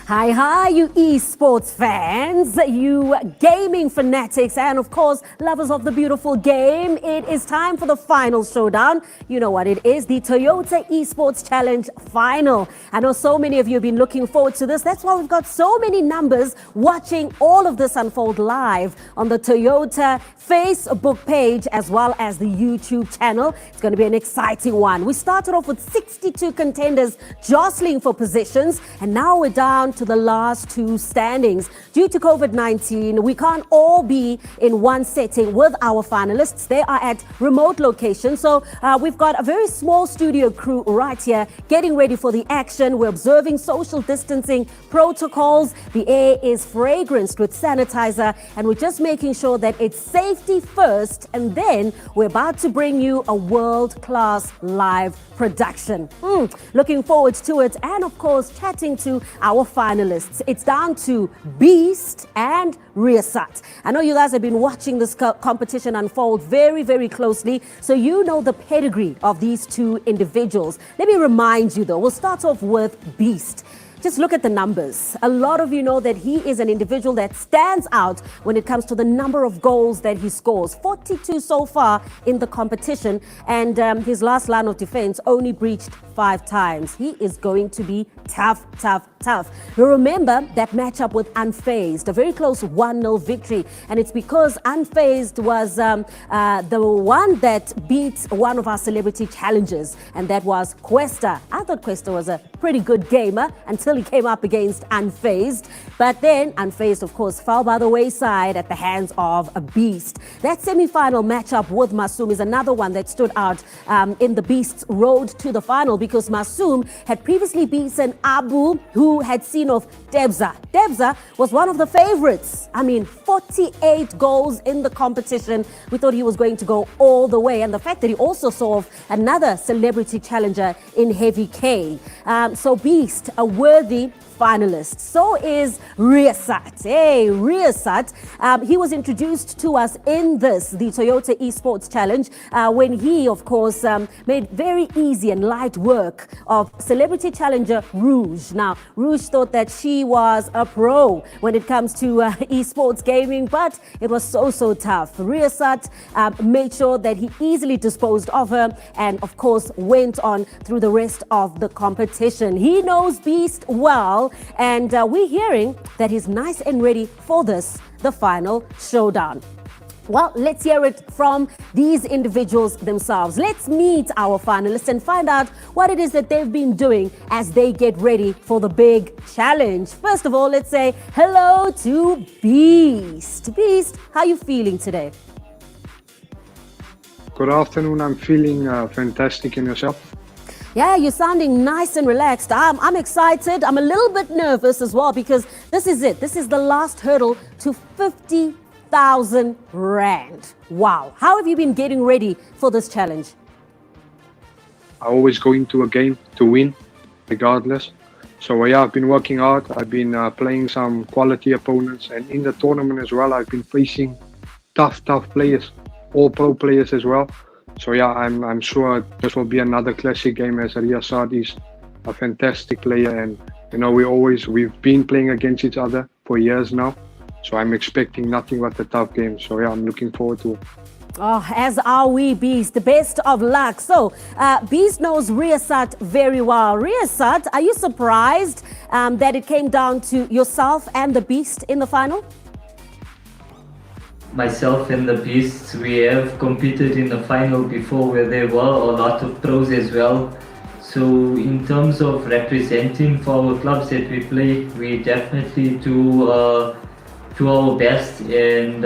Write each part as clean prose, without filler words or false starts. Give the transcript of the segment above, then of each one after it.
Hi, you esports fans, you gaming fanatics, and of course, lovers of the beautiful game. It is time for the final showdown. You know what it is, the Toyota Esports Challenge Final. I know so many of you have been looking forward to this. That's why we've got so many numbers watching all of this unfold live on the Toyota Facebook page as well as the YouTube channel. It's going to be an exciting one. We started off with 62 contenders jostling for positions, and now we're down to the last two standings. Due to COVID-19, we can't all be in one setting with our finalists. They are at remote locations. So we've got a very small studio crew right here getting ready for the action. We're observing social distancing protocols. The air is fragranced with sanitizer, and we're just making sure that it's safety first. And then we're about to bring you a world-class live production. Looking forward to it, and of course chatting to our finalists. It's down to Beast and Riasat. I know you guys have been watching this competition unfold very closely, so you know the pedigree of these two individuals. Let me remind you though, we'll start off with Beast. Just look at the numbers. A lot of you know that he is an individual that stands out when it comes to the number of goals that he scores. 42 so far in the competition, and his last line of defense only breached 5 times. He is going to be tough. You remember that matchup with Unfazed, a very close 1-0 victory, and it's because Unfazed was the one that beat one of our celebrity challengers, and that was Questa. I thought Questa was a pretty good gamer until he came up against Unfazed, but then Unfazed of course fell by the wayside at the hands of a Beast. That semi-final matchup with Masoom is another one that stood out in the Beast's road to the final, because Masoom had previously beaten Abu, who had seen off Debza. Debza was one of the favorites. I mean, 48 goals in the competition. We thought he was going to go all the way, and the fact that he also saw off another celebrity challenger in Heavy K. So Beast, a worthy finalist. So is Riasat. Hey, Riasat. He was introduced to us in the Toyota Esports Challenge when he, of course, made very easy and light work of celebrity challenger Rouge. Now, Rouge thought that she was a pro when it comes to esports gaming, but it was so tough. Riasat made sure that he easily disposed of her, and of course went on through the rest of the competition. He knows Beast well, and we're hearing that he's nice and ready for this, the final showdown. Well, let's hear it from these individuals themselves. Let's meet our finalists and find out what it is that they've been doing as they get ready for the big challenge. First of all, let's say hello to Beast. Beast, how are you feeling today? Good afternoon. I'm feeling fantastic. In yourself? Yeah, you're sounding nice and relaxed. I'm excited. I'm a little bit nervous as well, because this is it. This is the last hurdle to 50,000 Rand. Wow. How have you been getting ready for this challenge? I always go into a game to win, regardless. So yeah, I've been working hard. I've been playing some quality opponents, and in the tournament as well, I've been facing tough players, all pro players as well. So yeah, I'm sure this will be another classic game, as Riasat is a fantastic player, and you know we've been playing against each other for years now. So I'm expecting nothing but a tough game. So yeah, I'm looking forward to it. Oh, as are we, Beast. The best of luck. So, Beast knows Riasat very well. Riasat, are you surprised that it came down to yourself and the Beast in the final? Myself and the Beasts, we have competed in the final before, where there were a lot of pros as well. So in terms of representing for our clubs that we play, we definitely do our best, and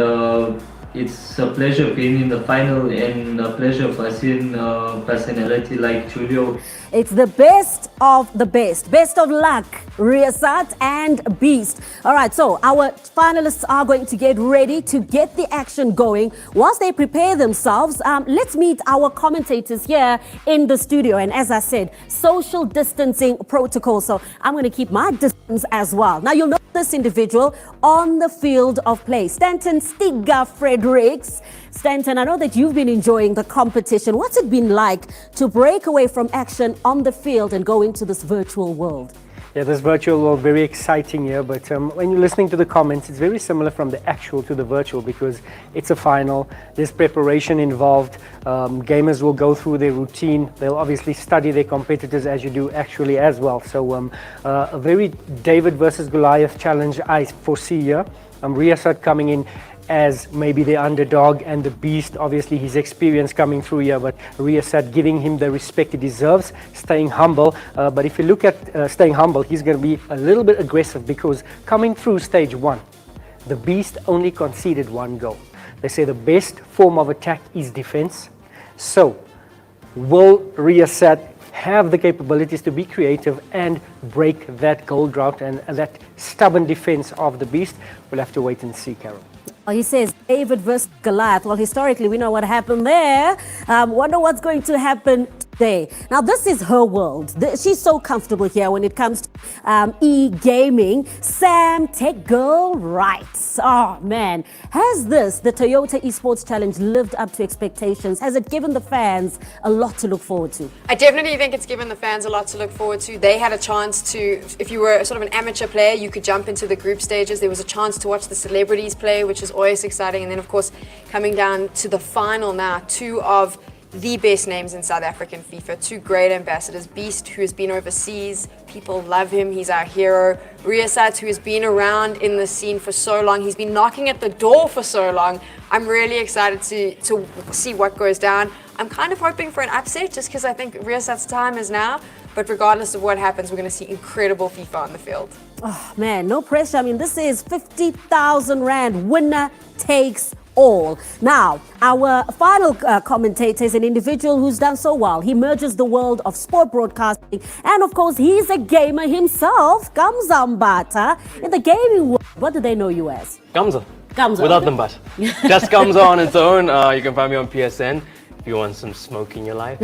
it's a pleasure being in the final, and a pleasure for seeing a personality like Julio. It's the best of the best. Best of luck, Riasat and Beast. All right, so our finalists are going to get ready to get the action going. Whilst they prepare themselves, let's meet our commentators here in the studio. And as I said, social distancing protocol. So I'm going to keep my distance as well. Now, you'll know this individual on the field of play. Stanton Stiga Fredericks. Stanton, I know that you've been enjoying the competition. What's it been like to break away from action on the field and go into this virtual world? Yeah, this virtual world very exciting here, but when you're listening to the comments, it's very similar from the actual to the virtual because it's a final. There's preparation involved. Gamers will go through their routine. They'll obviously study their competitors as you do actually as well. So a very David versus Goliath challenge I foresee here. Riyasat coming in as maybe the underdog and the beast, obviously his experience coming through here, but Riyasat giving him the respect he deserves, staying humble. But if you look at staying humble, he's going to be a little bit aggressive because coming through stage 1, the beast only conceded 1 goal. They say the best form of attack is defense. So will Riyasat have the capabilities to be creative and break that goal drought and that stubborn defense of the beast? We'll have to wait and see, Carol. Well, he says David versus Goliath. Well, historically, we know what happened there. Wonder what's going to happen today. Now, this is her world. She's so comfortable here when it comes to e-gaming. Sam, tech girl, right. Oh, man. Has the Toyota Esports Challenge lived up to expectations? Has it given the fans a lot to look forward to? I definitely think it's given the fans a lot to look forward to. They had a chance to, if you were sort of an amateur player, you could jump into the group stages. There was a chance to watch the celebrities play, which is always exciting. And then, of course, coming down to the final now, 2 of the best names in South African FIFA, 2 great ambassadors. Beast, who has been overseas, people love him, he's our hero. Riyasat, who has been around in the scene for so long, he's been knocking at the door for so long. I'm really excited to see what goes down. I'm kind of hoping for an upset just because I think Riyasat's time is now. But regardless of what happens, we're going to see incredible FIFA on the field. Oh, man, no pressure. I mean, this is 50,000 Rand, winner takes all. Now, our final commentator is an individual who's done so well. He merges the world of sport broadcasting, and of course, he's a gamer himself. Gamza Mbata. In the gaming world, what do they know you as? Gamza. Gamza. Without the but. Just Gamza on its own. You can find me on PSN. If you want some smoke in your life,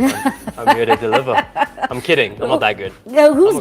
I'm here to deliver. I'm kidding. I'm not that good. Yeah, who's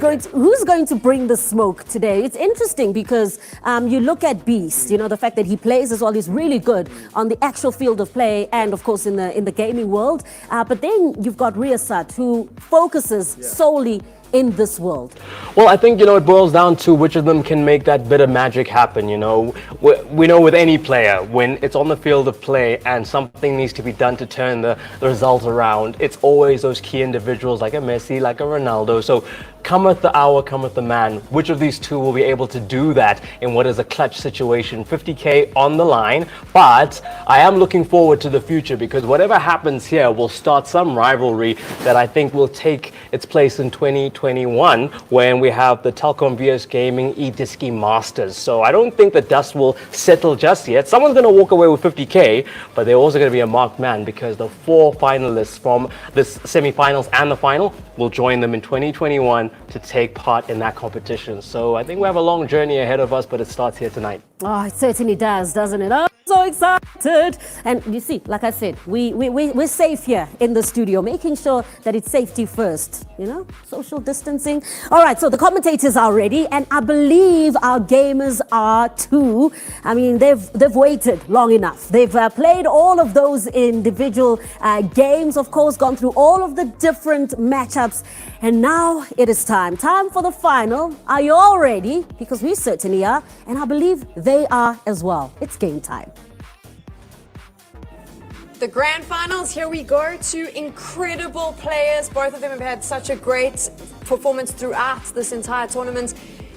going to bring the smoke today? It's interesting because you look at Beast. You know, the fact that he plays as well is really good on the actual field of play and of course in the gaming world. But then you've got Riyasat, who focuses solely in this world. Well, I think, it boils down to which of them can make that bit of magic happen, We know with any player, when it's on the field of play and something needs to be done to turn the result around, it's always those key individuals like a Messi, like a Ronaldo. So cometh the hour, cometh the man. Which of these 2 will be able to do that in what is a clutch situation? 50K on the line, but I am looking forward to the future because whatever happens here will start some rivalry that I think will take its place in 2021 when we have the Telkom VS Gaming eDisky Masters. So I don't think the dust will settle just yet. Someone's going to walk away with 50K, but they're also going to be a marked man because the 4 finalists from this semi-finals and the final will join them in 2021 to take part in that competition. So I think we have a long journey ahead of us, but it starts here tonight. Oh, it certainly does, doesn't it? Oh, so excited. And you see, like I said, we're safe here in the studio, making sure that it's safety first, social distancing. All right, so the commentators are ready, and I believe our gamers are too. I mean, they've waited long enough. They've played all of those individual games, of course, gone through all of the different matchups, and now it is time for the final. Are you all ready? Because we certainly are, and I believe they are as well. It's game time. The grand finals, here we go. 2 incredible players. Both of them have had such a great performance throughout this entire tournament.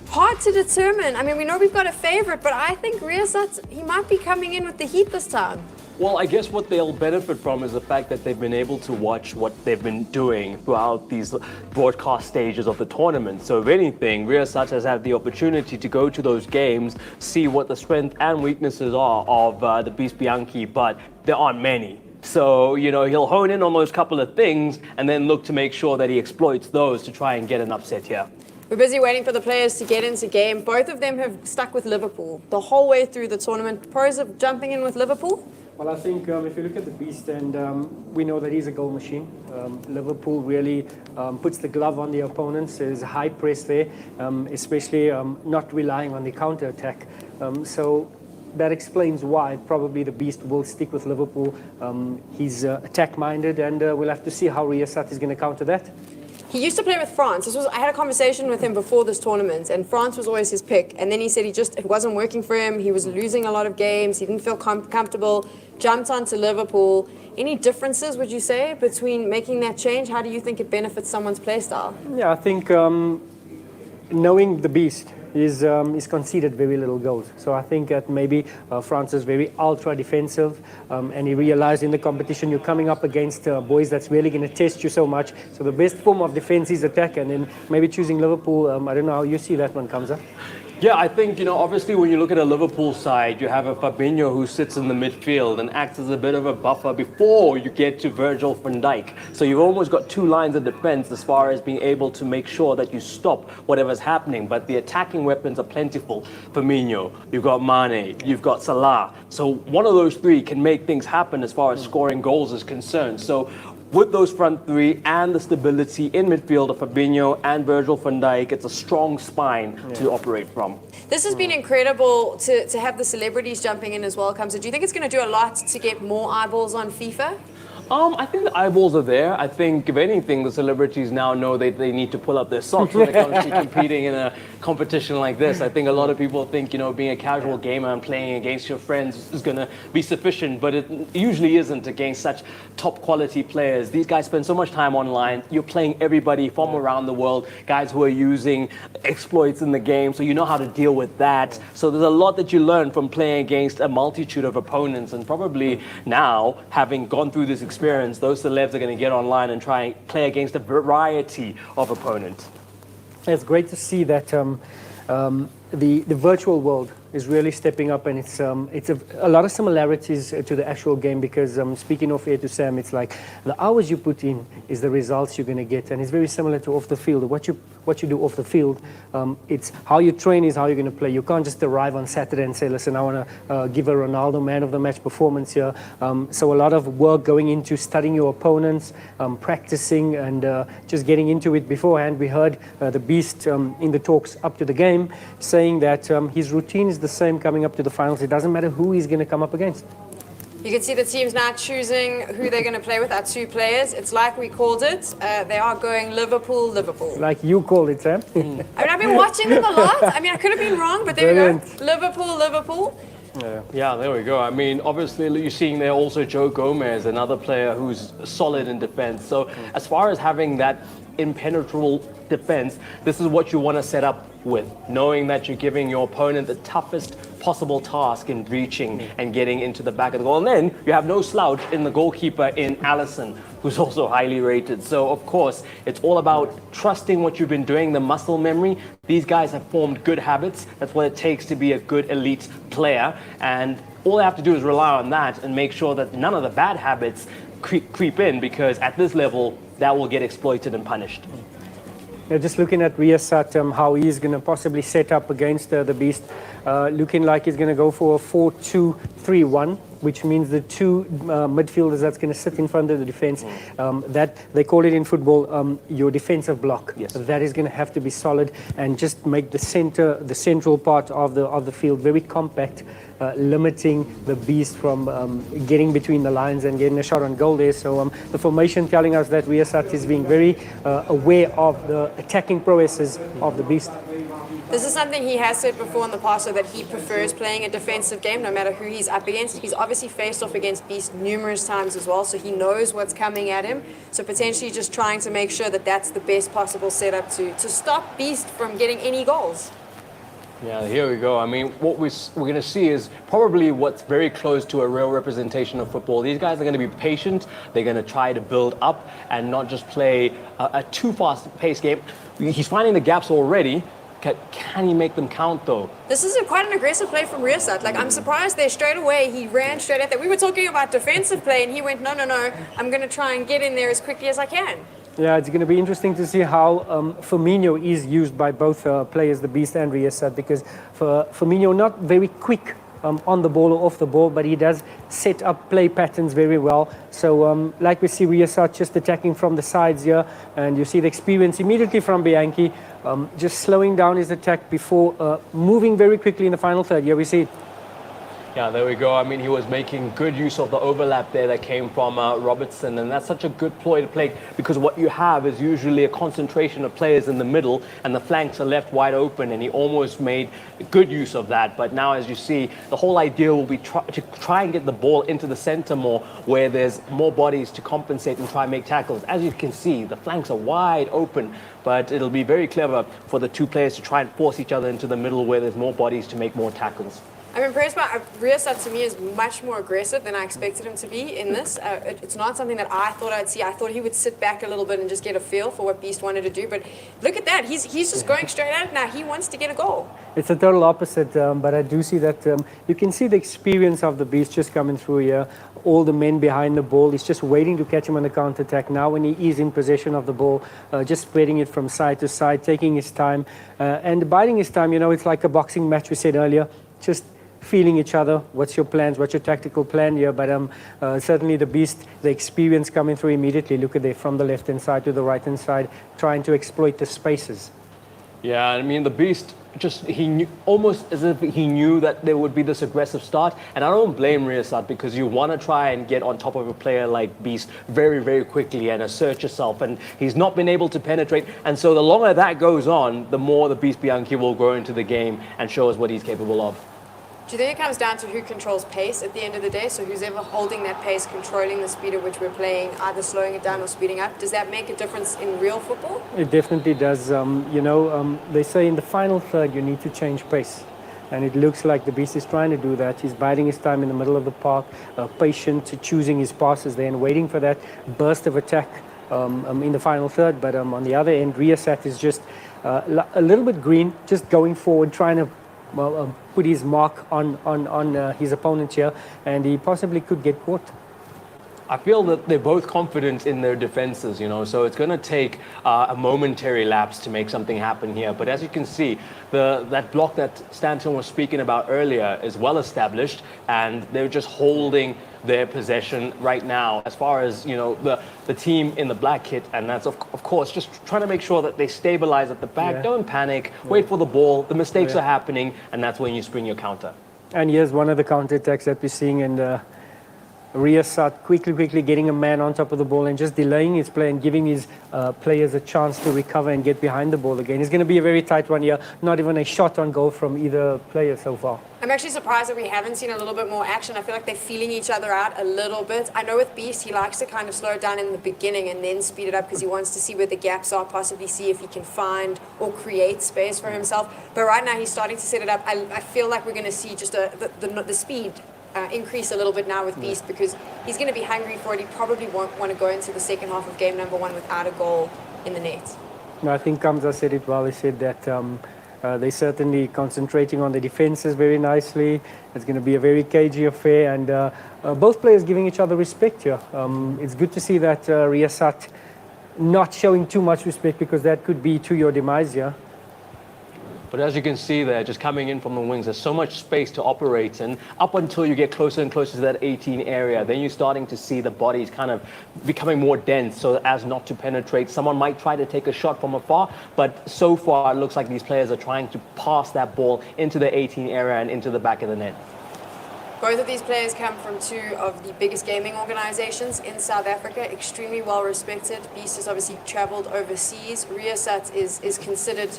Hard to determine. I mean, we know we've got a favorite, but I think Riyasat, he might be coming in with the heat this time. Well, I guess what they'll benefit from is the fact that they've been able to watch what they've been doing throughout these broadcast stages of the tournament. So if anything, Riyasat has had the opportunity to go to those games, see what the strength and weaknesses are of the Beast Bianchi, but there aren't many. So, he'll hone in on those couple of things and then look to make sure that he exploits those to try and get an upset here. We're busy waiting for the players to get into game. Both of them have stuck with Liverpool the whole way through the tournament. Pros of jumping in with Liverpool? Well, I think if you look at the Beast, and we know that he's a goal machine. Liverpool really puts the glove on the opponents. There's a high press there, especially not relying on the counter-attack. So that explains why probably the Beast will stick with Liverpool. He's attack-minded, and we'll have to see how Riyasat is going to counter that. He used to play with France. I had a conversation with him before this tournament, and France was always his pick. And then he said it wasn't working for him. He was losing a lot of games. He didn't feel comfortable. Jumped onto Liverpool. Any differences, would you say, between making that change? How do you think it benefits someone's play style? Yeah, I think knowing the beast is conceded very little goals. So I think that maybe France is very ultra defensive, and he realized in the competition you're coming up against boys that's really going to test you so much. So the best form of defense is attack, and then maybe choosing Liverpool. I don't know how you see that one, Kamza. Yeah, I think, obviously when you look at a Liverpool side, you have a Fabinho who sits in the midfield and acts as a bit of a buffer before you get to Virgil van Dijk. So you've almost got two lines of defense as far as being able to make sure that you stop whatever's happening. But the attacking weapons are plentiful. Firmino, you've got Mane, you've got Salah. So one of those three can make things happen as far as scoring goals is concerned. So with those front three and the stability in midfield of Fabinho and Virgil van Dijk, it's a strong spine to operate from. This has been incredible to have the celebrities jumping in as well, Kamsa. Do you think it's going to do a lot to get more eyeballs on FIFA? I think the eyeballs are there. I think, if anything, the celebrities now know they need to pull up their socks when it comes to competing in a competition like this. I think a lot of people think, being a casual gamer and playing against your friends is going to be sufficient, but it usually isn't against such top quality players. These guys spend so much time online. You're playing everybody from around the world, guys who are using exploits in the game, so you know how to deal with that. So there's a lot that you learn from playing against a multitude of opponents, and probably now, having gone through this experience, those celebs are going to get online and try and play against a variety of opponents. It's great to see that the virtual world is really stepping up, and it's a lot of similarities to the actual game, because speaking of here to Sam, it's like the hours you put in is the results you're going to get, and it's very similar to off the field. What you do off the field, it's how you train is how you're going to play. You can't just arrive on Saturday and say, listen, I want to give a Ronaldo man of the match performance here. So a lot of work going into studying your opponents, practicing, and just getting into it beforehand. We heard the Beast in the talks up to the game saying that his routine is the same coming up to the finals. It doesn't matter who he's going to come up against. You can see the team's now choosing who they're going to play with, our two players. It's like we called it. They are going Liverpool, Liverpool. Like you called it, Sam. I mean, I've been watching them a lot. I mean, I could have been wrong, but there we go. Liverpool, Liverpool. Yeah, there we go. I mean, obviously, you're seeing there also Joe Gomez, another player who's solid in defense. So as far as having that impenetrable defense, this is what you want to set up with, knowing that you're giving your opponent the toughest possible task in reaching and getting into the back of the goal. And then you have no slouch in the goalkeeper in Allison, who's also highly rated. So of course, it's all about trusting what you've been doing, the muscle memory. These guys have formed good habits. That's what it takes to be a good elite player. And all they have to do is rely on that and make sure that none of the bad habits creep in, because at this level, that will get exploited and punished. Just looking at Riyasat, how he's going to possibly set up against the Beast, looking like he's going to go for a 4-2-3-1, which means the two midfielders that's going to sit in front of the defense. That they call it in football your defensive block. Yes. That is going to have to be solid and just make the central part of the field very compact, limiting the Beast from getting between the lines and getting a shot on goal there. So the formation telling us that Riyasat is being very aware of the attacking prowesses of the Beast. This is something he has said before in the past, so that he prefers playing a defensive game no matter who he's up against. He's obviously faced off against Beast numerous times as well, so he knows what's coming at him. So potentially just trying to make sure that that's the best possible setup to stop Beast from getting any goals. Yeah, here we go. I mean, what we're going to see is probably what's very close to a real representation of football. These guys are going to be patient. They're going to try to build up and not just play a too fast-paced game. He's finding the gaps already. Can he make them count, though? This is quite an aggressive play from Riyasat. Like, I'm surprised there straight away. He ran straight at that. We were talking about defensive play, and he went, no, I'm going to try and get in there as quickly as I can. Yeah, it's going to be interesting to see how Firmino is used by both players, the Beast and Riyasat, because for Firmino, not very quick on the ball or off the ball, but he does set up play patterns very well. So like we see Riyasat just attacking from the sides here, and you see the experience immediately from Bianchi, just slowing down his attack before moving very quickly in the final third. Here we see it. Yeah, there we go. I mean, he was making good use of the overlap there that came from Robertson, and that's such a good ploy to play because what you have is usually a concentration of players in the middle, and the flanks are left wide open, and he almost made good use of that. But now, as you see, the whole idea will be to try and get the ball into the center more, where there's more bodies to compensate and try and make tackles. As you can see, the flanks are wide open, but it'll be very clever for the two players to try and force each other into the middle where there's more bodies to make more tackles. I'm impressed by Riasat. To me, is much more aggressive than I expected him to be in this. It's not something that I thought I'd see. I thought he would sit back a little bit and just get a feel for what Beast wanted to do. But look at that. He's just going straight at it now. He wants to get a goal. It's a total opposite, but I do see that you can see the experience of the Beast just coming through here. All the men behind the ball. He's just waiting to catch him on the counter-attack. Now when he is in possession of the ball, just spreading it from side to side, taking his time and biding his time. You know, it's like a boxing match we said earlier. Just feeling each other. What's your plans? What's your tactical plan here? But certainly the Beast, the experience coming through immediately. Look at there from the left-hand side to the right-hand side, trying to exploit the spaces. Yeah, I mean, the Beast he knew, almost as if he knew that there would be this aggressive start. And I don't blame Riasat because you want to try and get on top of a player like Beast very, very quickly and assert yourself. And he's not been able to penetrate. And so the longer that goes on, the more the Beast Bianchi will grow into the game and show us what he's capable of. Do you think it comes down to who controls pace at the end of the day? So who's ever holding that pace, controlling the speed at which we're playing, either slowing it down or speeding up? Does that make a difference in real football? It definitely does. They say in the final third you need to change pace. And it looks like the Beast is trying to do that. He's biding his time in the middle of the park, patient, choosing his passes there and waiting for that burst of attack in the final third. But on the other end, Riasat is just a little bit green, just going forward, trying to put his mark on his opponent here, and he possibly could get caught. I feel that they're both confident in their defenses, so it's going to take a momentary lapse to make something happen here. But as you can see, that block that Stanton was speaking about earlier is well established, and they're just holding their possession right now as far as, the team in the black kit. And that's, of course, just trying to make sure that they stabilize at the back. Yeah. Don't panic. Yeah. Wait for the ball. The mistakes are happening, and that's when you spring your counter. And here's one of the counter-attacks that we're seeing in the Riasat quickly getting a man on top of the ball and just delaying his play and giving his players a chance to recover and get behind the ball again. It's going to be a very tight one here. Not even a shot on goal from either player so far. I'm actually surprised that we haven't seen a little bit more action. I feel like they're feeling each other out a little bit. I know with Beast, he likes to kind of slow it down in the beginning and then speed it up because he wants to see where the gaps are, possibly see if he can find or create space for himself. But right now, he's starting to set it up. I feel like we're going to see just the speed increase a little bit now with Beast because he's going to be hungry for it. He probably won't want to go into the second half of game number 1 without a goal in the net. No, I think Kamza said it well. He said that they're certainly concentrating on the defenses very nicely. It's going to be a very cagey affair, and both players giving each other respect here. It's good to see that Riasat not showing too much respect because that could be to your demise here. But as you can see there, just coming in from the wings, there's so much space to operate in up until you get closer and closer to that 18 area. Then you're starting to see the bodies kind of becoming more dense so as not to penetrate. Someone might try to take a shot from afar, but so far it looks like these players are trying to pass that ball into the 18 area and into the back of the net. Both of these players come from 2 of the biggest gaming organizations in South Africa, extremely well respected. Beast has obviously traveled overseas. Riasat is considered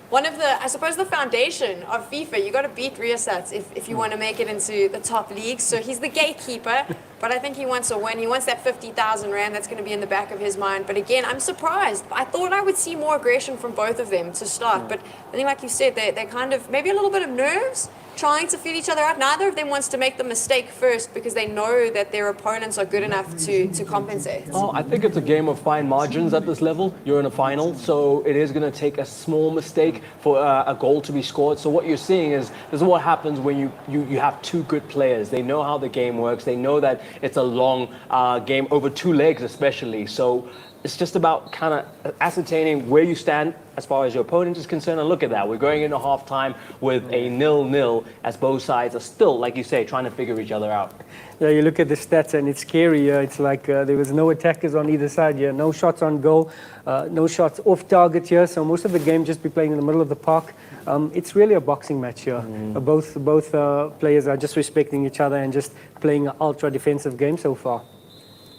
one of the, I suppose, the foundation of FIFA. You got to beat Riasat if you want to make it into the top leagues. So he's the gatekeeper, but I think he wants a win. He wants that 50,000 rand. That's going to be in the back of his mind. But again, I'm surprised. I thought I would see more aggression from both of them to start. But I think, like you said, they're kind of maybe a little bit of nerves, trying to feel each other out. Neither of them wants to make the mistake first because they know that their opponents are good enough to compensate. Oh, I think it's a game of fine margins at this level. You're in a final, so it is going to take a small mistake for a goal to be scored. So what you're seeing is this is what happens when you have 2 good players. They know how the game works. They know that it's a long game over 2 legs especially. So it's just about kind of ascertaining where you stand as far as your opponent is concerned. And look at that, we're going into halftime with a 0-0 as both sides are still, like you say, trying to figure each other out. Yeah, you look at the stats and it's scary. It's like there was no attackers on either side here, no shots on goal, no shots off target here. So most of the game just be playing in the middle of the park. It's really a boxing match here. Both players are just respecting each other and just playing an ultra defensive game so far.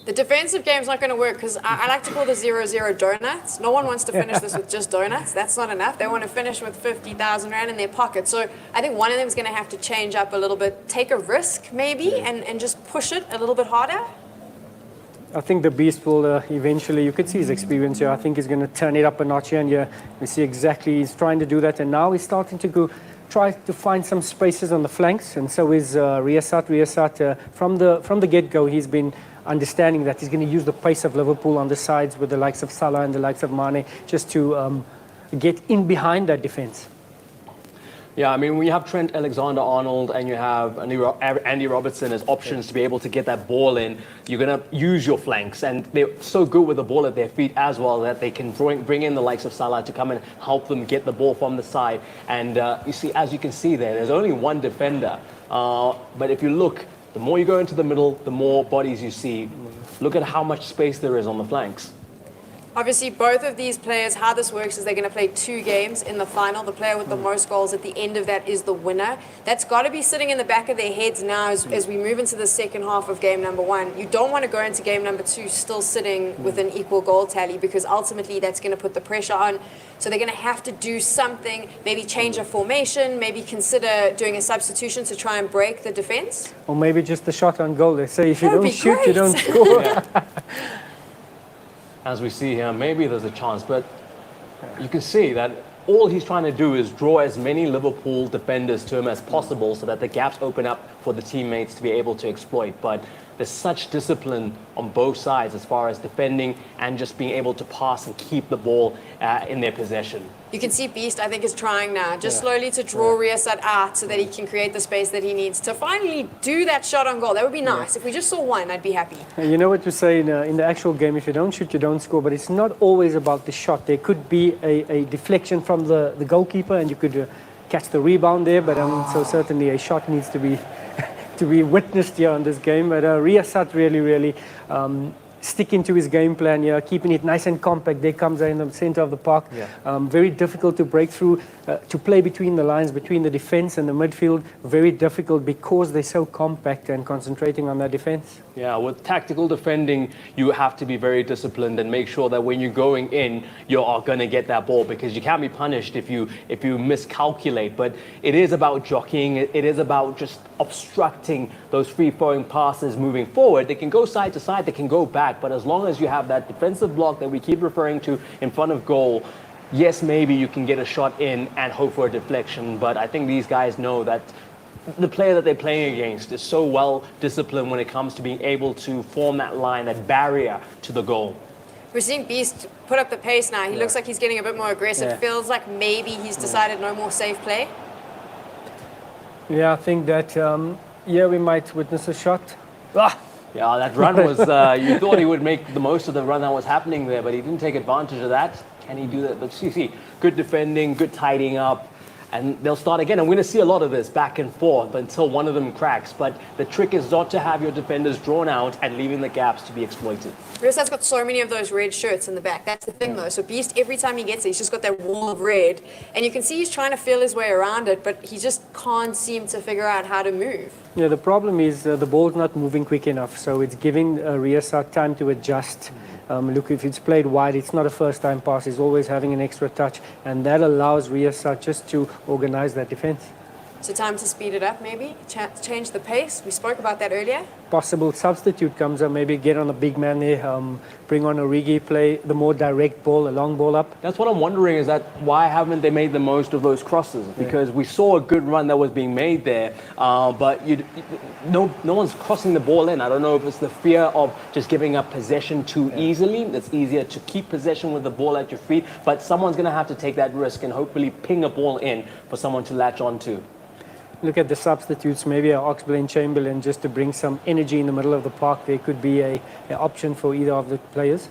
The defensive game's not going to work because I like to call the 0-0 donuts. No one wants to finish this with just donuts. That's not enough. They want to finish with 50,000 Rand in their pocket. So I think one of them is going to have to change up a little bit, take a risk maybe, and just push it a little bit harder. I think the Beast will eventually, you could see his experience here. I think he's going to turn it up a notch here, and we see exactly he's trying to do that. And now he's starting to try to find some spaces on the flanks, and so is Riyasat. From the get-go, he's been understanding that he's going to use the pace of Liverpool on the sides with the likes of Salah and the likes of Mane just to get in behind that defense. Yeah, I mean, when you have Trent Alexander-Arnold and you have Andy Robertson as options to be able to get that ball in, you're going to use your flanks. And they're so good with the ball at their feet as well that they can bring in the likes of Salah to come and help them get the ball from the side. And you see, as you can see there's only one defender. But if you look, the more you go into the middle, the more bodies you see. Look at how much space there is on the flanks. Obviously, both of these players, how this works is they're going to play 2 games in the final. The player with the most goals at the end of that is the winner. That's got to be sitting in the back of their heads now as we move into the second half of game number 1. You don't want to go into game number 2 still sitting with an equal goal tally because ultimately that's going to put the pressure on. So they're going to have to do something, maybe change a formation, maybe consider doing a substitution to try and break the defense. Or maybe just the shot on goal. They say if you That'd don't be shoot, great. you don't score. As we see here, maybe there's a chance, but you can see that all he's trying to do is draw as many Liverpool defenders to him as possible so that the gaps open up for the teammates to be able to exploit. But there's such discipline on both sides as far as defending and just being able to pass and keep the ball in their possession. You can see Beast, I think, is trying now, just slowly to draw Riyasat out so that he can create the space that he needs to finally do that shot on goal. That would be nice. If we just saw one, I'd be happy. You know what you say in the actual game, if you don't shoot, you don't score. But it's not always about the shot. There could be a deflection from the goalkeeper and you could catch the rebound there. But so certainly a shot needs to be to be witnessed here on this game. But Riyasat really sticking to his game plan here, keeping it nice and compact. There comes in the center of the park. Very difficult to break through, to play between the lines, between the defense and the midfield. Very difficult because they're so compact and concentrating on their defense. Yeah, with tactical defending, you have to be very disciplined and make sure that when you're going in, you are going to get that ball because you can't be punished if you miscalculate. But it is about jockeying. It is about just obstructing those free-flowing passes moving forward. They can go side to side. They can go back. But as long as you have that defensive block that we keep referring to in front of goal, yes, maybe you can get a shot in and hope for a deflection. But I think these guys know that the player that they're playing against is so well disciplined when it comes to being able to form that line, that barrier to the goal. We're seeing Beast put up the pace now. He looks like he's getting a bit more aggressive. Feels like maybe he's decided no more safe play. Yeah, I think that, we might witness a shot. Yeah, that run was, you thought he would make the most of the run that was happening there, but he didn't take advantage of that. Can he do that? But you see, good defending, good tidying up, and they'll start again. And we're going to see a lot of this back and forth until one of them cracks. But the trick is not to have your defenders drawn out and leaving the gaps to be exploited. Riyasat's got so many of those red shirts in the back. That's the thing, though. So Beast, every time he gets it, he's just got that wall of red. And you can see he's trying to feel his way around it, but he just can't seem to figure out how to move. Yeah, the problem is the ball's not moving quick enough. So it's giving Riyasat time to adjust. Look, if it's played wide, it's not a first-time pass. He's always having an extra touch. And that allows Riyasat just to organize that defense. So time to speed it up, maybe? Change the pace? We spoke about that earlier. Possible substitute comes up, maybe get on a big man there, bring on Origi, play the more direct ball, a long ball up. That's what I'm wondering is that why haven't they made the most of those crosses? Because we saw a good run that was being made there, but no one's crossing the ball in. I don't know if it's the fear of just giving up possession too easily. It's easier to keep possession with the ball at your feet, but someone's going to have to take that risk and hopefully ping a ball in for someone to latch onto. Look at the substitutes, maybe an Oxlade-Chamberlain just to bring some energy in the middle of the park. There could be an option for either of the players.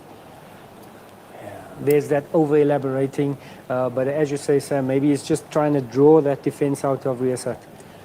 there's that over elaborating. But as you say, Sam, maybe he's just trying to draw that defense out of Riyasat.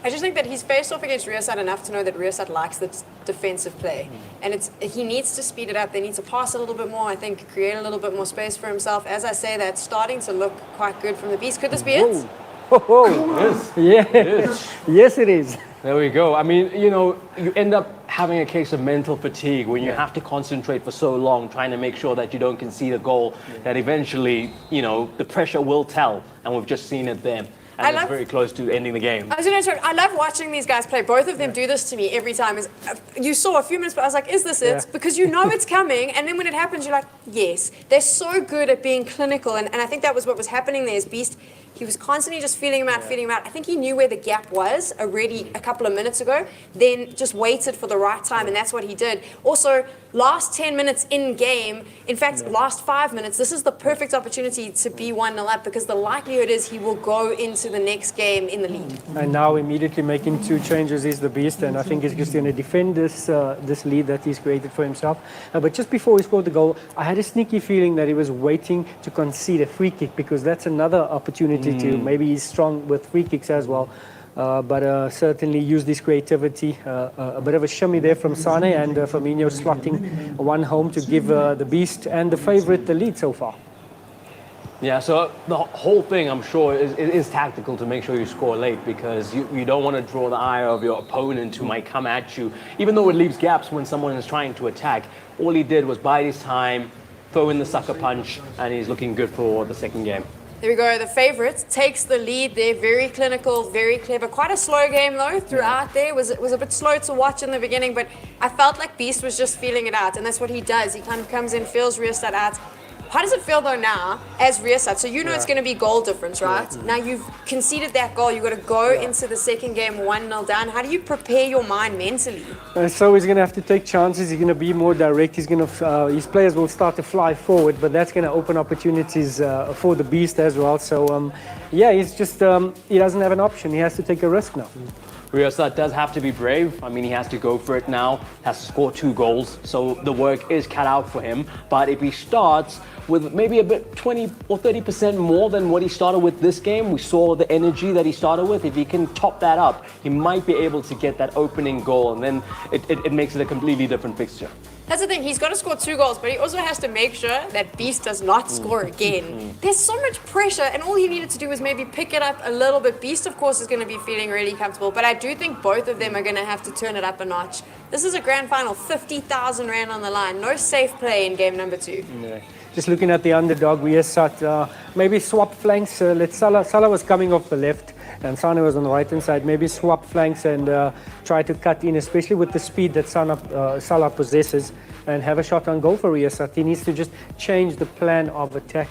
I just think that he's faced off against Riyasat enough to know that Riyasat likes the defensive play. And he needs to speed it up. They need to pass a little bit more, I think, create a little bit more space for himself. As I say, that's starting to look quite good from the Beast. Could this be it? Oh, yeah. Yes, it is. There we go. I mean, you know, you end up having a case of mental fatigue when you have to concentrate for so long trying to make sure that you don't concede a goal that eventually, you know, the pressure will tell. And we've just seen it there. And it's very close to ending the game. I was going to say, I love watching these guys play. Both of them do this to me every time. You saw a few minutes, but I was like, is this it? Because you know it's coming, and then when it happens, you're like, yes. They're so good at being clinical, and I think that was what was happening there is Beast, he was constantly just feeling him out. I think he knew where the gap was already a couple of minutes ago, then just waited for the right time, and that's what he did. Also, last 10 minutes in game, in fact, last 5 minutes, this is the perfect opportunity to be 1-0 up because the likelihood is he will go into the next game in the lead. And now immediately making 2 changes is the Beast, and I think he's just going to defend this lead that he's created for himself. But just before he scored the goal, I had a sneaky feeling that he was waiting to concede a free kick because that's another opportunity to, maybe he's strong with free kicks as well. But certainly used his creativity. A bit of a shimmy there from Sane, and Firmino slotting one home to give the Beast and the favourite the lead so far. Yeah, so the whole thing, I'm sure, is tactical to make sure you score late because you don't want to draw the ire of your opponent who might come at you. Even though it leaves gaps when someone is trying to attack, all he did was bide his time, throw in the sucker punch, and he's looking good for the second game. There we go, the favourite takes the lead there, very clinical, very clever. Quite a slow game though throughout there. It was a bit slow to watch in the beginning, but I felt like Beast was just feeling it out, and that's what he does. He kind of comes in, feels Riyasat out. How does it feel though now as Riyasat? So you know it's going to be goal difference, right? Now you've conceded that goal, you've got to go into the second game 1-0 down. How do you prepare your mind mentally? So he's going to have to take chances, he's going to be more direct, he's going to, his players will start to fly forward, but that's going to open opportunities for the Beast as well. So yeah, he's just, he doesn't have an option, he has to take a risk now. Riyasat does have to be brave. I mean, he has to go for it now, has to score 2 goals, so the work is cut out for him. But if he starts with maybe a bit 20 or 30% more than what he started with this game, we saw the energy that he started with. If he can top that up, he might be able to get that opening goal, and then it makes it a completely different fixture. That's the thing, he's got to score 2 goals, but he also has to make sure that Beast does not score again. There's so much pressure, and all he needed to do was maybe pick it up a little bit. Beast, of course, is going to be feeling really comfortable, but I do think both of them are going to have to turn it up a notch. This is a grand final, 50,000 Rand on the line. No safe play in game number 2. Yeah. Just looking at the underdog, Riyasat, maybe swap flanks. Salah was coming off the left, and Sane was on the right-hand side. Maybe swap flanks and try to cut in, especially with the speed that Salah possesses, and have a shot on goal for Riyasat. He needs to just change the plan of attack.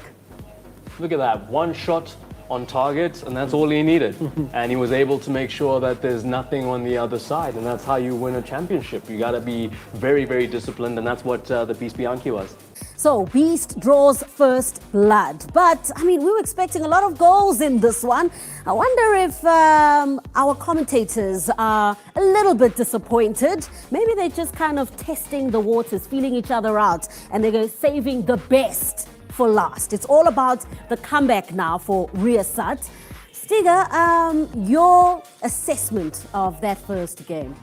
Look at that, 1 shot on target, and that's all he needed. And he was able to make sure that there's nothing on the other side, and that's how you win a championship. You got to be very, very disciplined, and that's what the Beast Bianchi was. So Beast draws first blood. But, I mean, we were expecting a lot of goals in this one. I wonder if our commentators are a little bit disappointed. Maybe they're just kind of testing the waters, feeling each other out, and they're saving the best for last. It's all about the comeback now for Riyasat. Stiga, your assessment of that first game?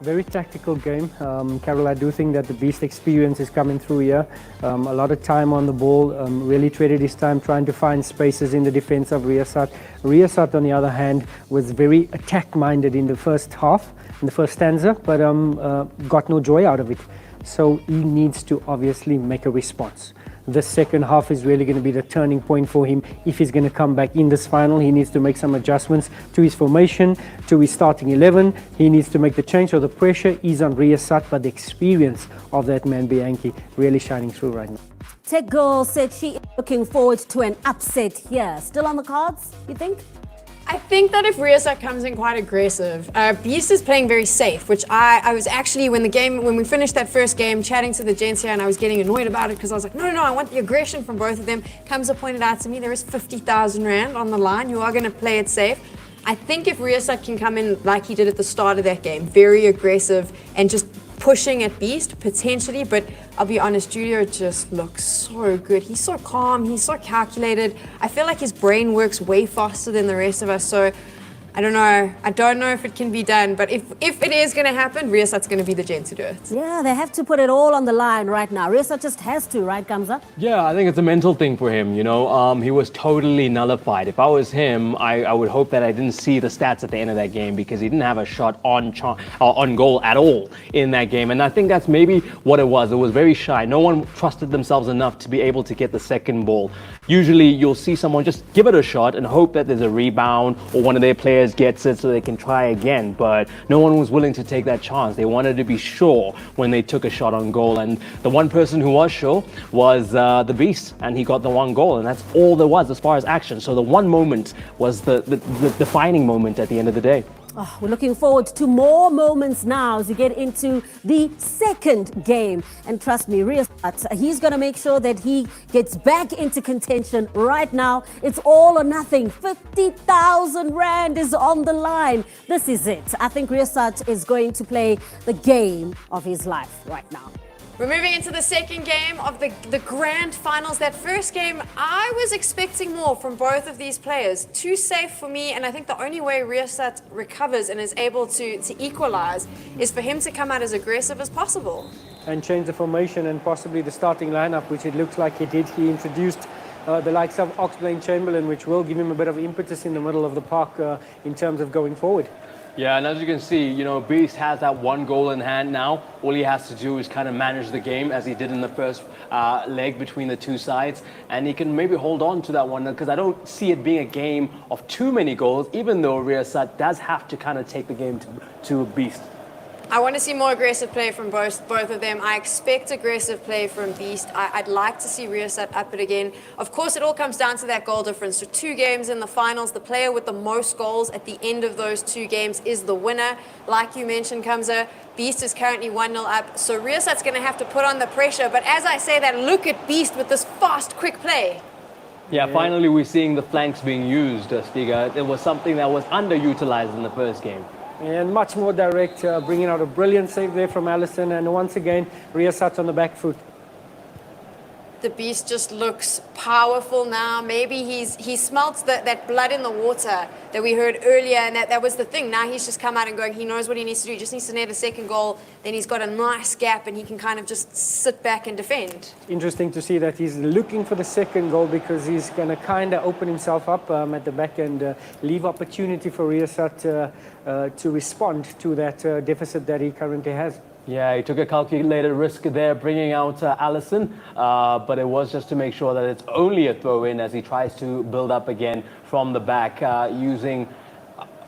Very tactical game. Carol, I do think that the Beast experience is coming through here. A lot of time on the ball, really traded his time trying to find spaces in the defense of Riyasat. Riyasat, on the other hand, was very attack-minded in the first half, in the first stanza, but got no joy out of it. So he needs to obviously make a response. The second half is really going to be the turning point for him. If he's going to come back in this final, he needs to make some adjustments to his formation, to his starting 11. He needs to make the change. So the pressure is on Riyasat, but the experience of that man Bianchi really shining through right now. Tech Girl said she is looking forward to an upset here. Still on the cards, you think? I think that if Riyasat comes in quite aggressive, Beast is playing very safe, which I was actually, when we finished that first game, chatting to the gents here, and I was getting annoyed about it because I was like, no, I want the aggression from both of them. Kamsa pointed out to me, there is 50,000 Rand on the line. You are going to play it safe. I think if Riyasat can come in like he did at the start of that game, very aggressive, and just pushing at Beast, potentially, but I'll be honest, Julio just looks so good. He's so calm, he's so calculated. I feel like his brain works way faster than the rest of us, so I don't know. I don't know if it can be done, but if it is going to happen, Riasat's going to be the gent to do it. Yeah, they have to put it all on the line right now. Riasat just has to, right, Kamza? Yeah, I think it's a mental thing for him, you know. He was totally nullified. If I was him, I would hope that I didn't see the stats at the end of that game because he didn't have a shot on goal at all in that game. And I think that's maybe what it was. It was very shy. No one trusted themselves enough to be able to get the second ball. Usually you'll see someone just give it a shot and hope that there's a rebound or one of their players gets it so they can try again, but no one was willing to take that chance. They wanted to be sure when they took a shot on goal, and the one person who was sure was the Beast, and he got the one goal, and that's all there was as far as action. So the one moment was the defining moment at the end of the day. Oh, we're looking forward to more moments now as we get into the second game. And trust me, Riasat, he's going to make sure that he gets back into contention right now. It's all or nothing. 50,000 Rand is on the line. This is it. I think Riasat is going to play the game of his life right now. We're moving into the second game of the grand finals. That first game, I was expecting more from both of these players. Too safe for me, and I think the only way Riasat recovers and is able to equalize is for him to come out as aggressive as possible. And change the formation and possibly the starting lineup, which it looks like he did. He introduced the likes of Oxblade Chamberlain, which will give him a bit of impetus in the middle of the park in terms of going forward. Yeah, and as you can see, you know, Beast has that one goal in hand now. All he has to do is kind of manage the game as he did in the first leg between the two sides. And he can maybe hold on to that one because I don't see it being a game of too many goals, even though Riasat does have to kind of take the game to Beast. I want to see more aggressive play from both of them. I expect aggressive play from Beast. I'd like to see Riasat up it again. Of course, it all comes down to that goal difference. So 2 games in the finals, the player with the most goals at the end of those 2 games is the winner. Like you mentioned, Kamza, Beast is currently 1-0 up. So Riasat's going to have to put on the pressure. But as I say that, look at Beast with this fast, quick play. Yeah, finally we're seeing the flanks being used, Stiga. It was something that was underutilized in the first game. And much more direct, bringing out a brilliant save there from Allison. And once again, Riasat on the back foot. The Beast just looks powerful now. Maybe he smelt that blood in the water that we heard earlier, and that was the thing. Now he's just come out and going, he knows what he needs to do. He just needs to net a second goal. Then he's got a nice gap, and he can kind of just sit back and defend. Interesting to see that he's looking for the second goal because he's going to kind of open himself up at the back and leave opportunity for Riasat to respond to that deficit that he currently has. Yeah, he took a calculated risk there, bringing out Allison, but it was just to make sure that it's only a throw-in as he tries to build up again from the back, using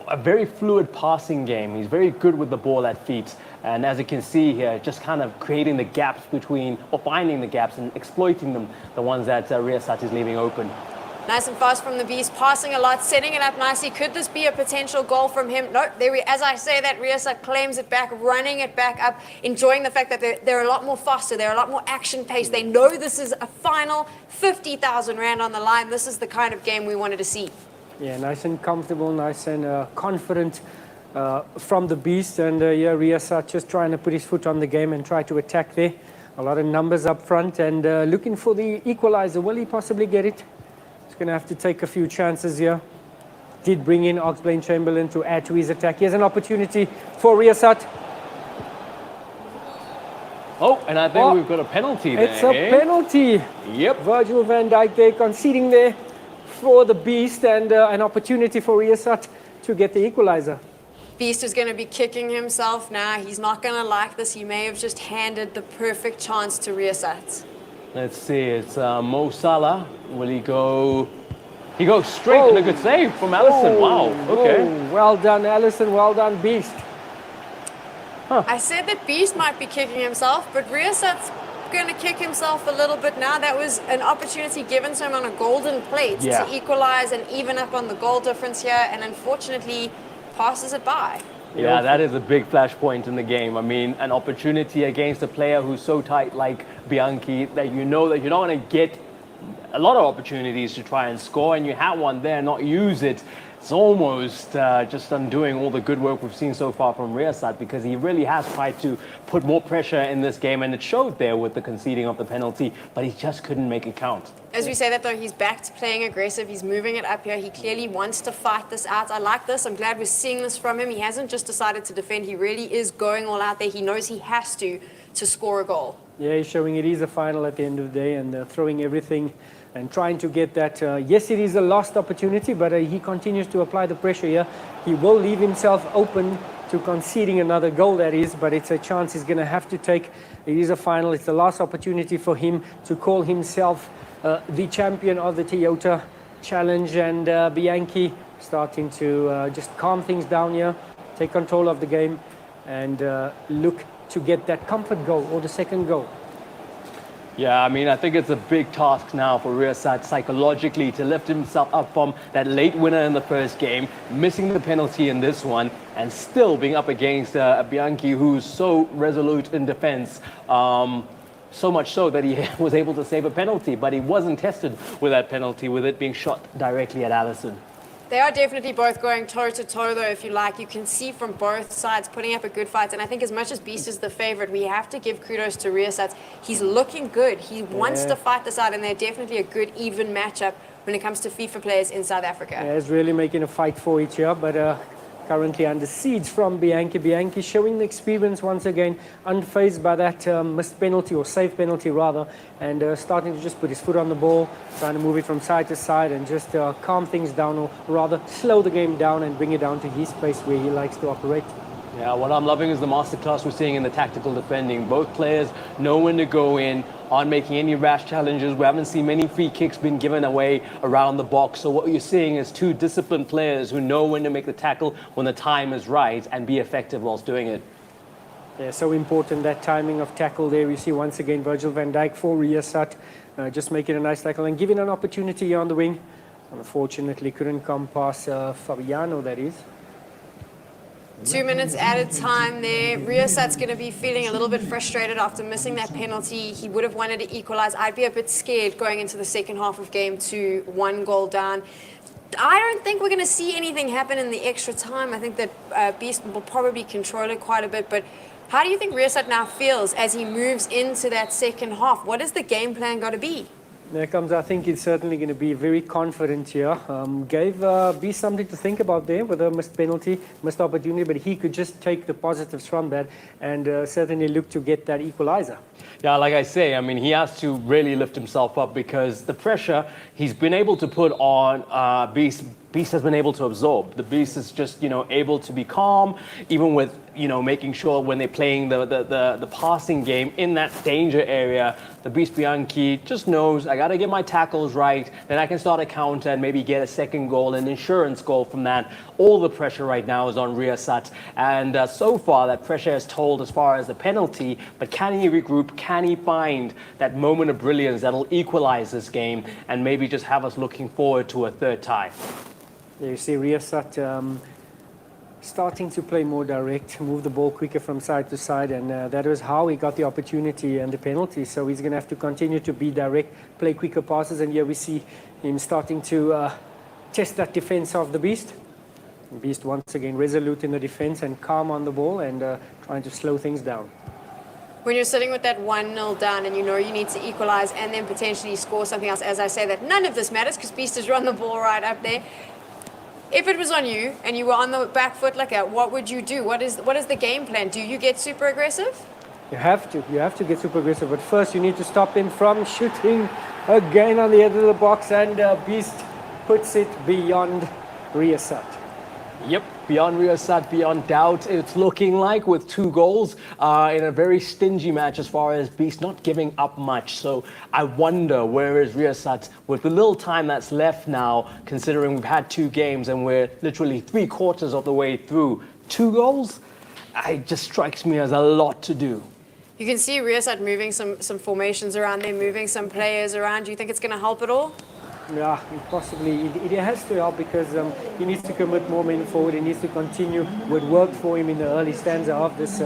a very fluid passing game. He's very good with the ball at feet, and as you can see here, just kind of creating the gaps between, or finding the gaps and exploiting them, the ones that Riasat is leaving open. Nice and fast from the Beast, passing a lot, setting it up nicely. Could this be a potential goal from him? No, as I say that, Riasat claims it back, running it back up, enjoying the fact that they're a lot more faster, they're a lot more action-paced. They know this is a final, 50,000 Rand on the line. This is the kind of game we wanted to see. Yeah, nice and comfortable, nice and confident from the Beast. And yeah, Riasat just trying to put his foot on the game and try to attack there. A lot of numbers up front and looking for the equalizer. Will he possibly get it? He's going to have to take a few chances here. Did bring in Oxblade Chamberlain to add to his attack. Here's an opportunity for Riasat. Oh, and I think we've got a penalty there. It's a penalty. Yep. Virgil van Dijk there conceding there for the Beast and an opportunity for Riasat to get the equalizer. Beast is going to be kicking himself now. He's not going to like this. He may have just handed the perfect chance to Riasat. Let's see, it's Mo Salah. Will he go? He goes straight and a good save from Allison. Wow, okay. Well done, Allison. Well done, Beast. I said that Beast might be kicking himself, but Riasat's going to kick himself a little bit now. That was an opportunity given to him on a golden plate to equalize and even up on the goal difference here, and unfortunately passes it by. Yeah, that is a big flashpoint in the game. I mean, an opportunity against a player who's so tight like Bianchi that you know that you're not going to get a lot of opportunities to try and score, and you had one there, not use it. it's almost just undoing all the good work we've seen so far from Riyasat, because he really has tried to put more pressure in this game, and it showed there with the conceding of the penalty, but he just couldn't make it count. As we say that though, he's back to playing aggressive. He's moving it up here. He clearly wants to fight this out. I like this. I'm glad we're seeing this from him. He hasn't just decided to defend. He really is going all out there. He knows he has to score a goal. Yeah, he's showing it is a final at the end of the day, and throwing everything and trying to get that. Yes, it is a lost opportunity, but he continues to apply the pressure here. He will leave himself open to conceding another goal, that is, but it's a chance he's going to have to take. It is a final. It's the last opportunity for him to call himself the champion of the Toyota Challenge, and Bianchi starting to just calm things down here, take control of the game, and look to get that comfort goal or the second goal. Yeah, I mean, I think it's a big task now for Riyasat psychologically to lift himself up from that late winner in the first game, missing the penalty in this one, and still being up against Bianchi, who's so resolute in defense. So much so that he was able to save a penalty, but he wasn't tested with that penalty, with it being shot directly at Allison. They are definitely both going toe-to-toe, though, if you like. You can see from both sides putting up a good fight. And I think as much as Beast is the favorite, we have to give kudos to Riyasat. He's looking good. He wants to fight this out, and they're definitely a good, even matchup when it comes to FIFA players in South Africa. Yeah, he's really making a fight for each other, but currently under siege from Bianchi. Bianchi showing the experience once again, unfazed by that missed penalty, or saved penalty rather, and starting to just put his foot on the ball, trying to move it from side to side and just calm things down, or rather slow the game down and bring it down to his pace where he likes to operate. Yeah, what I'm loving is the masterclass we're seeing in the tactical defending. Both players know when to go in, aren't making any rash challenges. We haven't seen many free kicks being given away around the box. So what you're seeing is two disciplined players who know when to make the tackle when the time is right and be effective whilst doing it. Yeah, so important, that timing of tackle there. We see once again Virgil van Dijk for Riyasat, just making a nice tackle and giving an opportunity on the wing. Unfortunately, couldn't come past Fabiano, that is. 2 minutes added time there. Riyasat's going to be feeling a little bit frustrated after missing that penalty. He would have wanted to equalize. I'd be a bit scared going into the second half of game 2, 1 goal down. I don't think we're going to see anything happen in the extra time. I think that Beast will probably control it quite a bit. But how do you think Riyasat now feels as he moves into that second half? What is the game plan got to be? There comes, I think he's certainly going to be very confident here. Gave Beast something to think about there with a missed penalty, missed opportunity, but he could just take the positives from that and certainly look to get that equalizer. Yeah, like I say, I mean, he has to really lift himself up, because the pressure he's been able to put on Beast has been able to absorb. The Beast is just, able to be calm, even with, making sure when they're playing the passing game in that danger area, the Beast Bianchi just knows, I got to get my tackles right, then I can start a counter and maybe get a second goal, an insurance goal from that. All the pressure right now is on Riyasat, and so far that pressure is told as far as the penalty, but can he regroup? Can he find that moment of brilliance that'll equalize this game and maybe just have us looking forward to a third tie? There you see Riyasat starting to play more direct, move the ball quicker from side to side, and that was how he got the opportunity and the penalty. So he's going to have to continue to be direct, play quicker passes, and here we see him starting to test that defense of the Beast. Beast once again resolute in the defense and calm on the ball, and trying to slow things down. When you're sitting with that 1-0 down and you know you need to equalize and then potentially score something else, as I say, that none of this matters because Beast has run the ball right up there. If it was on you and you were on the back foot like that, what would you do? What is the game plan? Do you get super aggressive? You have to get super aggressive, but first you need to stop him from shooting again on the edge of the box, and Beast puts it beyond Riyasat. Yep, beyond Riyasat, beyond doubt, it's looking like, with 2 goals in a very stingy match as far as Beast not giving up much. So I wonder, where is Riyasat with the little time that's left now, considering we've had 2 games and we're literally 3/4 of the way through. 2 goals? It just strikes me as a lot to do. You can see Riyasat moving some formations around there, moving some players around. Do you think it's going to help at all? Yeah, possibly. It has to help, because he needs to commit more men forward. He needs to continue what worked for him in the early stanza of this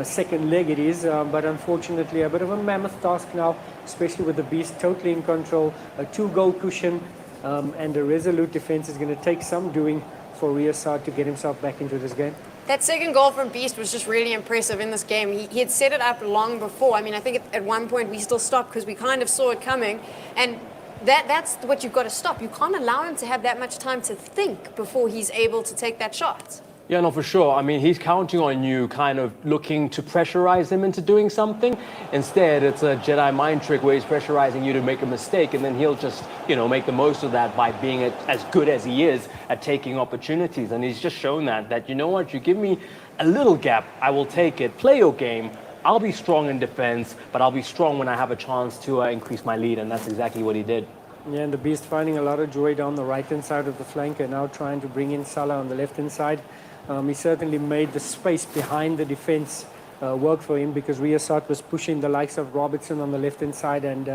second leg, it is. But unfortunately, a bit of a mammoth task now, especially with the Beast totally in control. A 2-goal cushion, and a resolute defense is going to take some doing for Riyasat to get himself back into this game. That second goal from Beast was just really impressive in this game. He had set it up long before. I mean, I think at one point we still stopped because we kind of saw it coming. And that's what you've got to stop. You can't allow him to have that much time to think before he's able to take that shot. Yeah, no, for sure. I mean, he's counting on you kind of looking to pressurize him into doing something. Instead, it's a Jedi mind trick where he's pressurizing you to make a mistake, and then he'll just, make the most of that by being as good as he is at taking opportunities. And he's just shown that, you know what, you give me a little gap, I will take it. Play your game. I'll be strong in defense, but I'll be strong when I have a chance to increase my lead, and that's exactly what he did. Yeah, and the Beast finding a lot of joy down the right-hand side of the flank and now trying to bring in Salah on the left-hand side. He certainly made the space behind the defense work for him because Riyasat was pushing the likes of Robertson on the left-hand side and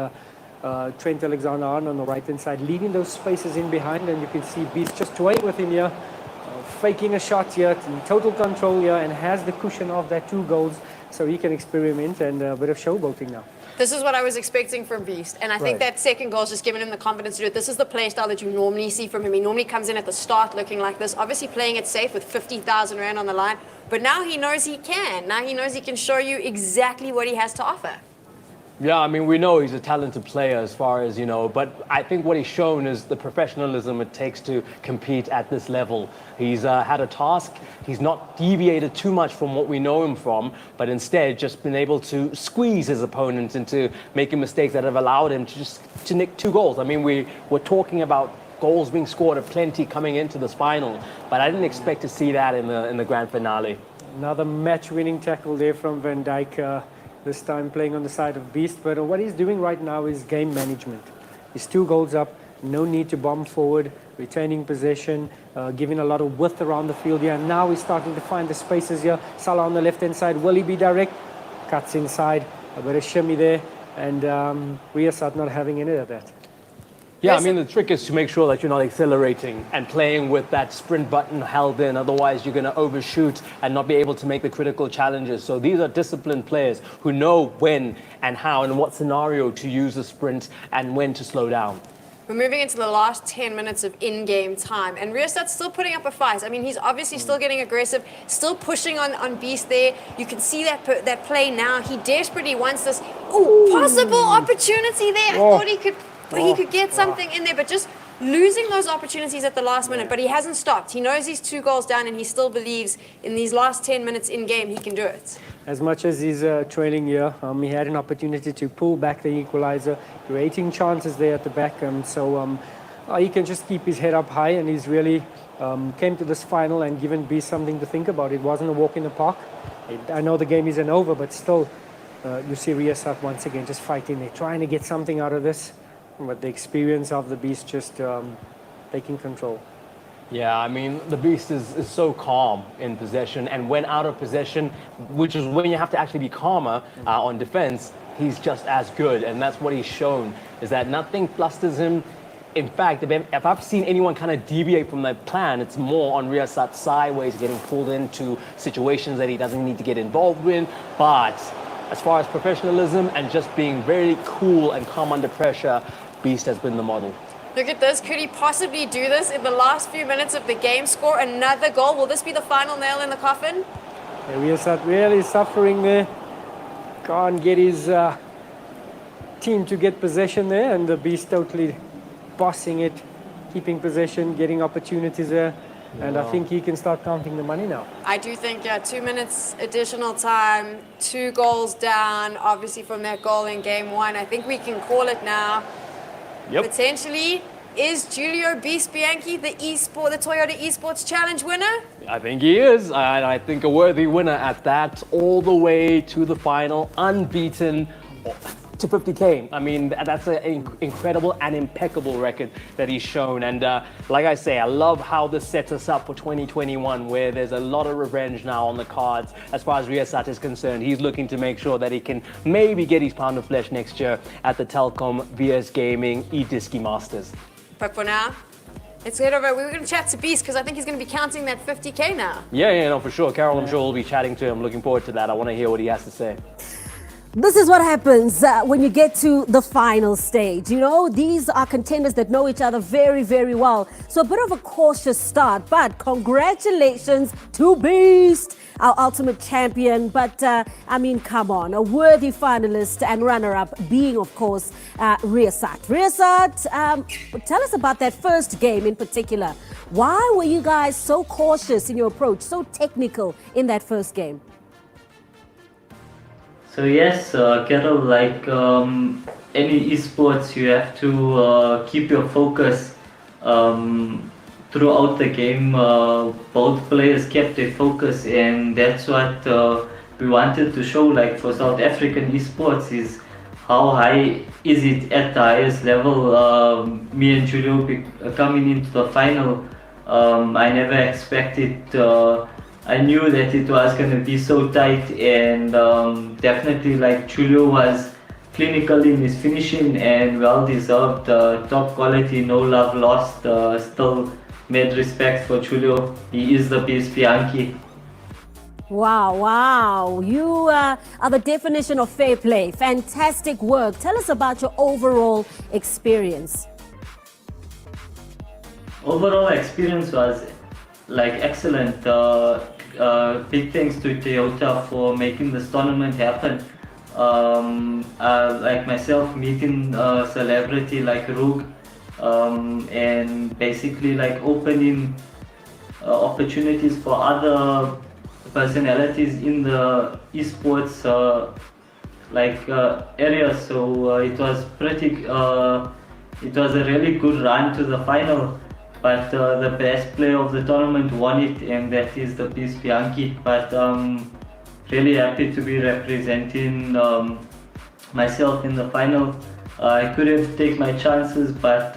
Trent Alexander-Arnold on the right-hand side, leaving those spaces in behind, and you can see Beast just toying with him here, faking a shot here, in total control here, and has the cushion of that 2 goals so he can experiment and a bit of showboating now. This is what I was expecting from Beast, and I think that second goal has just given him the confidence to do it. This is the play style that you normally see from him. He normally comes in at the start looking like this, obviously playing it safe with 50,000 Rand on the line, but now he knows he can. Now he knows he can show you exactly what he has to offer. Yeah, I mean, we know he's a talented player as far as, but I think what he's shown is the professionalism it takes to compete at this level. He's had a task. He's not deviated too much from what we know him from, but instead just been able to squeeze his opponents into making mistakes that have allowed him to nick 2 goals. I mean, we're talking about goals being scored of plenty coming into this final, but I didn't expect to see that in the grand finale. Another match-winning tackle there from Van Dijk. This time playing on the side of Beast, but what he's doing right now is game management. He's 2 goals up, no need to bomb forward, retaining possession, giving a lot of width around the field here, and now he's starting to find the spaces here. Salah on the left-hand side, will he be direct? Cuts inside, a bit of shimmy there, and Riyasat not having any of that. Yeah, I mean, the trick is to make sure that you're not accelerating and playing with that sprint button held in. Otherwise, you're going to overshoot and not be able to make the critical challenges. So these are disciplined players who know when and how and what scenario to use the sprint and when to slow down. We're moving into the last 10 minutes of in-game time, and Riyasat's still putting up a fight. I mean, he's obviously still getting aggressive, still pushing on Beast there. You can see that play now. He desperately wants this possible opportunity there. I thought he could get something in there, but just losing those opportunities at the last minute. But he hasn't stopped. He knows he's 2 goals down, and he still believes in these last 10 minutes in game he can do it. As much as he's trailing here, he had an opportunity to pull back the equalizer, creating chances there at the back. So he can just keep his head up high, and he's really came to this final and given Beast something to think about. It wasn't a walk in the park. I know the game isn't over, but still, you see Riyasat once again just fighting there, trying to get something out of this. But the experience of the Beast just taking control. Yeah, I mean, the Beast is so calm in possession, and when out of possession, which is when you have to actually be calmer on defense, he's just as good, and that's what he's shown, is that nothing flusters him. In fact, if I've seen anyone kind of deviate from their plan, it's more on Riyasat's sideways, getting pulled into situations that he doesn't need to get involved in. But as far as professionalism and just being very cool and calm under pressure, Beast has been the model. Look at this. Could he possibly do this in the last few minutes of the game? Score another goal? Will this be the final nail in the coffin? Yeah, Riyasat really suffering there. Can't get his team to get possession there, and the Beast totally bossing it, keeping possession, getting opportunities there. And I think he can start counting the money now. I do think, 2 minutes additional time, 2 goals down, obviously from that goal in game 1. I think we can call it now. Yep. Potentially, is Giulio Beast Bianchi the Toyota Esports Challenge winner? I think he is, and I think a worthy winner at that, all the way to the final, unbeaten, to 50K. I mean, that's an incredible and impeccable record that he's shown. And like I say, I love how this sets us up for 2021, where there's a lot of revenge now on the cards as far as Riyasat is concerned. He's looking to make sure that he can maybe get his pound of flesh next year at the Telkom VS Gaming eDisky Masters. But for now, let's head over. We were going to chat to Beast because I think he's going to be counting that 50K now. Yeah, no, for sure. Carol, I'm sure we'll be chatting to him. Looking forward to that. I want to hear what he has to say. This is what happens when you get to the final stage. You know, these are contenders that know each other very, very well. So a bit of a cautious start, but congratulations to Beast, our ultimate champion. But I mean, come on, a worthy finalist and runner-up being, of course, Riyasat. Riyasat, tell us about that first game in particular. Why were you guys so cautious in your approach, so technical in that first game? So yes, Carol, like any esports, you have to keep your focus throughout the game. Both players kept their focus, and that's what we wanted to show. Like for South African esports, is how high is it at the highest level. Me and Julio coming into the final, I never expected. I knew that it was going to be so tight, and definitely like Julio was clinical in his finishing and well deserved. Top quality, no love lost. Still made respect for Julio. He is the beast Bianchi. Wow, wow. You are the definition of fair play. Fantastic work. Tell us about your overall experience. Overall experience was like excellent. Big thanks to Toyota for making this tournament happen. Like myself, meeting a celebrity like Roog, and basically like opening opportunities for other personalities in the esports area. So it was pretty. It was a really good run to the final. But the best player of the tournament won it, and that is the Beast Bianchi. But really happy to be representing myself in the final. I couldn't take my chances, but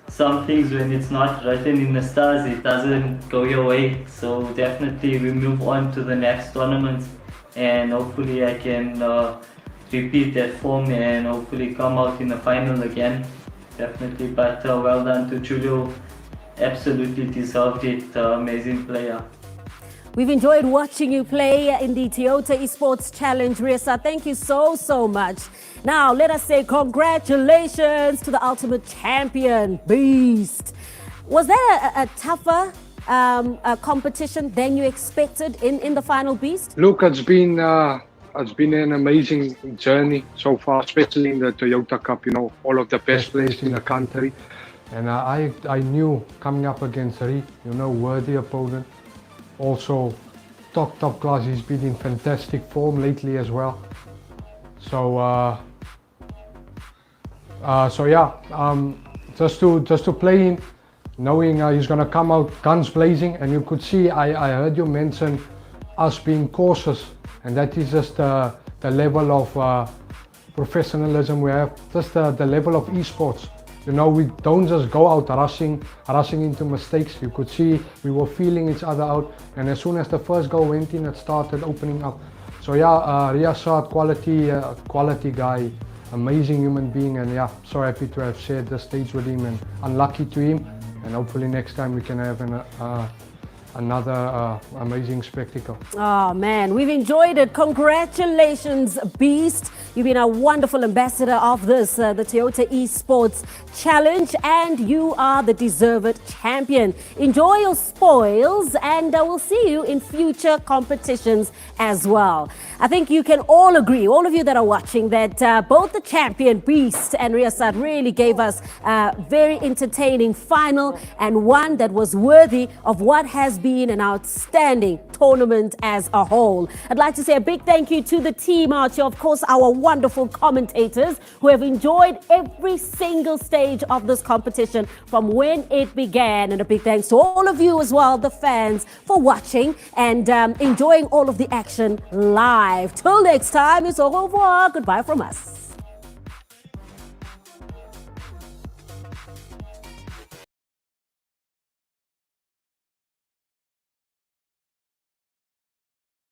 some things, when it's not written in the stars, it doesn't go your way. So definitely we move on to the next tournaments, and hopefully I can repeat that form and hopefully come out in the final again. Definitely, but well done to Julio. Absolutely deserved it. Amazing player. We've enjoyed watching you play in the Toyota Esports Challenge, Riyasat. Thank you so, so much. Now, let us say congratulations to the ultimate champion, Beast. Was that a tougher competition than you expected in the final, Beast? Look, it's been an amazing journey so far, especially in the Toyota Cup. You know, all of the best players in the country, and I knew coming up against Ri, worthy opponent. Also, top class. He's been in fantastic form lately as well. So just to play him, knowing he's gonna come out guns blazing, and you could see. I heard you mention us being cautious. And that is just the level of professionalism we have, just the level of esports. We don't just go out rushing into mistakes. You could see we were feeling each other out, and as soon as the first goal went in, it started opening up. So yeah, Riyasat, quality guy, amazing human being, and yeah, so happy to have shared the stage with him, and unlucky to him, and hopefully next time we can have another amazing spectacle. Oh man, we've enjoyed it. Congratulations, Beast. You've been a wonderful ambassador of this, the Toyota Esports Challenge, and you are the deserved champion. Enjoy your spoils, and we'll see you in future competitions as well. I think you can all agree, all of you that are watching, that both the champion, Beast, and Riyasat really gave us a very entertaining final, and one that was worthy of what has been an outstanding tournament as a whole. I'd like to say a big thank you to the team out here, of course, our wonderful commentators who have enjoyed every single stage of this competition from when it began, and a big thanks to all of you as well, the fans, for watching and enjoying all of the action live. Till next time, it's au revoir. Goodbye from us.